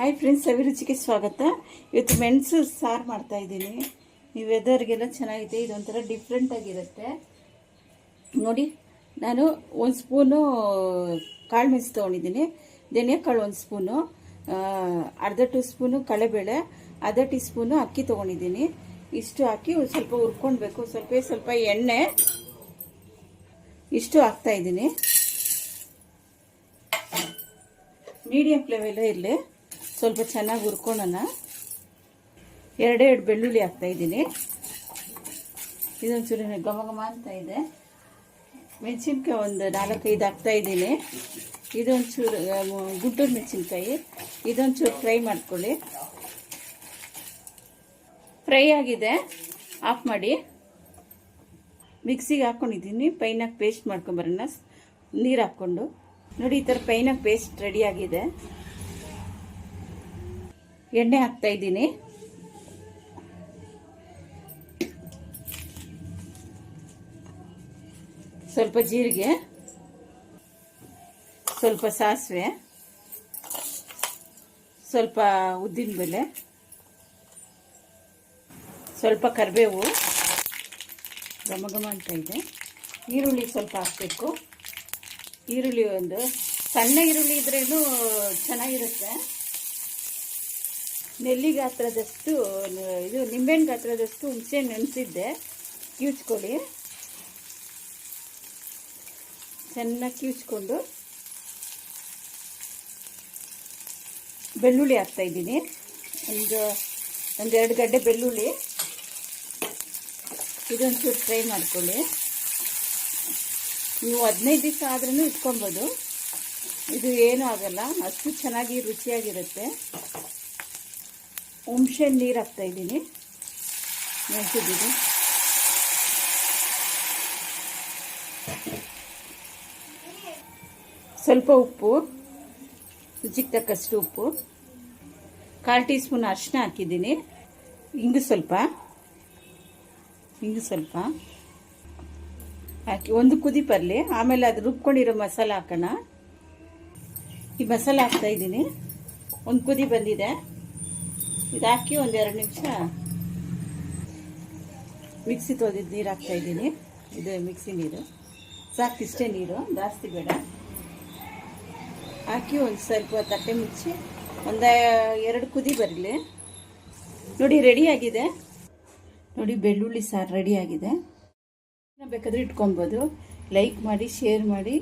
Hi friends, ಅಭಿರುಚಿಗೆ ಸ್ವಾಗತ. ಇವತ್ತು ಮೆಣಸು ಸಾರು ಮಾಡ್ತಾ ಇದ್ದೀನಿ. ಈ ವೆದರ್ಗೆಲ್ಲ ಚೆನ್ನಾಗಿದೆ. ಇದೊಂಥರ ಡಿಫ್ರೆಂಟಾಗಿರುತ್ತೆ ನೋಡಿ. ನಾನು ಒಂದು ಸ್ಪೂನು ಕಾಳು ಮೆಣಸು ತೊಗೊಂಡಿದ್ದೀನಿ. ಧನಿಯಾ ಕಾಳು ಒಂದು ಸ್ಪೂನು, ಅರ್ಧ ಟೀ ಸ್ಪೂನು ಕಡಲೆಬೇಳೆ, ಅರ್ಧ ಟೀ ಸ್ಪೂನು ಅಕ್ಕಿ ತೊಗೊಂಡಿದ್ದೀನಿ. ಇಷ್ಟು ಹಾಕಿ ಸ್ವಲ್ಪ ಹುರ್ಕೊಳ್ಬೇಕು. ಸ್ವಲ್ಪ ಎಣ್ಣೆ ಇಷ್ಟು ಹಾಕ್ತಾ ಇದ್ದೀನಿ. ಮೀಡಿಯಂ ಫ್ಲೇಮಲ್ಲೇ ಇರಲಿ. ಸ್ವಲ್ಪ ಚೆನ್ನಾಗಿ ಹುರ್ಕೊಳ್ಳೋಣ. ಎರಡೆರಡು ಬೆಳ್ಳುಳ್ಳಿ ಹಾಕ್ತಾ ಇದ್ದೀನಿ. ಇದೊಂಚೂರು ಘಮ ಘಮ ಅಂತ ಇದೆ. ಮೆಣಸಿನ್ಕಾಯಿ ಒಂದು 4-5 ಹಾಕ್ತಾ ಇದ್ದೀನಿ. ಇದೊಂಚೂರು ಗುಂಟೂರು ಮೆಣಸಿನ್ಕಾಯಿ, ಇದೊಂಚೂರು ಫ್ರೈ ಮಾಡ್ಕೊಳ್ಳಿ. ಫ್ರೈ ಆಗಿದೆ, ಆಫ್ ಮಾಡಿ. ಮಿಕ್ಸಿಗೆ ಹಾಕ್ಕೊಂಡಿದ್ದೀನಿ. ಪೈನಾಗಿ ಪೇಸ್ಟ್ ಮಾಡ್ಕೊಂಬರೋಣ ನೀರು ಹಾಕ್ಕೊಂಡು. ನೋಡಿ, ಈ ಥರ ಪೈನಾಗಿ ಪೇಸ್ಟ್ ರೆಡಿಯಾಗಿದೆ. ಎಣ್ಣೆ ಹಾಕ್ತಾ ಇದ್ದೀನಿ. ಸ್ವಲ್ಪ ಜೀರಿಗೆ, ಸ್ವಲ್ಪ ಸಾಸಿವೆ, ಸ್ವಲ್ಪ ಉದ್ದಿನಬೇಳೆ, ಸ್ವಲ್ಪ ಕರಿಬೇವು, ಘಮ ಘಮ ಅಂತ ಇದೆ. ಈರುಳ್ಳಿ ಸ್ವಲ್ಪ ಹಾಕಬೇಕು. ಈರುಳ್ಳಿ ಒಂದು ಸಣ್ಣ ಈರುಳ್ಳಿ ಇದ್ರೇನು ಚೆನ್ನಾಗಿರುತ್ತೆ. ನೆಲ್ಲಿ ಗಾತ್ರದಷ್ಟು, ಇದು ನಿಂಬೆಹಣ್ಣು ಗಾತ್ರದಷ್ಟು ಹುಣಸೆ ನೆನೆಸಿದ್ದೆ. ಕಿವುಚ್ಕೊಳ್ಳಿ. ಚೆನ್ನಾಗಿ ಕಿವುಚ್ಕೊಂಡು ಬೆಳ್ಳುಳ್ಳಿ ಹಾಕ್ತಾ ಇದ್ದೀನಿ. ಒಂದೆರಡು ಗಡ್ಡೆ ಬೆಳ್ಳುಳ್ಳಿ. ಇದೊಂಚೂರು ಫ್ರೈ ಮಾಡ್ಕೊಳ್ಳಿ. ನೀವು 15 ದಿವಸ ಆದ್ರೂ ಇಟ್ಕೊಬೋದು. ಇದು ಏನೂ ಆಗಲ್ಲ, ಅಷ್ಟು ಚೆನ್ನಾಗಿ ರುಚಿಯಾಗಿರುತ್ತೆ. ಹುಣಸೆ ನೀರು ಹಾಕ್ತಾ ಇದ್ದೀನಿ. ನೆನೆಸಿದ್ದೀನಿ. ಸ್ವಲ್ಪ ಉಪ್ಪು, ರುಚಿಗೆ ತಕ್ಕಷ್ಟು ಉಪ್ಪು, 1/4 ಟೀ ಸ್ಪೂನ್ ಅರಿಶಿನ ಹಾಕಿದ್ದೀನಿ. ಹಿಂಗು ಸ್ವಲ್ಪ ಹಾಕಿ ಒಂದು ಕುದಿ ಬರಲಿ. ಆಮೇಲೆ ಅದು ರುಬ್ಕೊಂಡಿರೋ ಮಸಾಲ ಹಾಕೋಣ. ಈ ಮಸಾಲ ಹಾಕ್ತಾ ಇದ್ದೀನಿ. ಒಂದು ಕುದಿ ಬಂದಿದೆ. ಇದು ಹಾಕಿ ಒಂದು 2 ನಿಮಿಷ ಮಿಕ್ಸಿ ತೊಳೆದಿದ್ದು ನೀರು ಹಾಕ್ತಾ ಇದ್ದೀನಿ. ಇದು ಮಿಕ್ಸಿ ನೀರು ಸಾಕು, ಇಷ್ಟೇ ನೀರು, ಜಾಸ್ತಿ ಬೇಡ. ಹಾಕಿ ಒಂದು ಸ್ವಲ್ಪ ತಟ್ಟೆ ಮುಚ್ಚಿ ಒಂದು 2 ಕುದಿ ಬರಲಿ. ನೋಡಿ, ರೆಡಿಯಾಗಿದೆ. ನೋಡಿ, ಬೆಳ್ಳುಳ್ಳಿ ಸಾರು ರೆಡಿಯಾಗಿದೆ. ಬೇಕಾದರೆ ಇಟ್ಕೊಬೋದು. ಲೈಕ್ ಮಾಡಿ, ಶೇರ್ ಮಾಡಿ.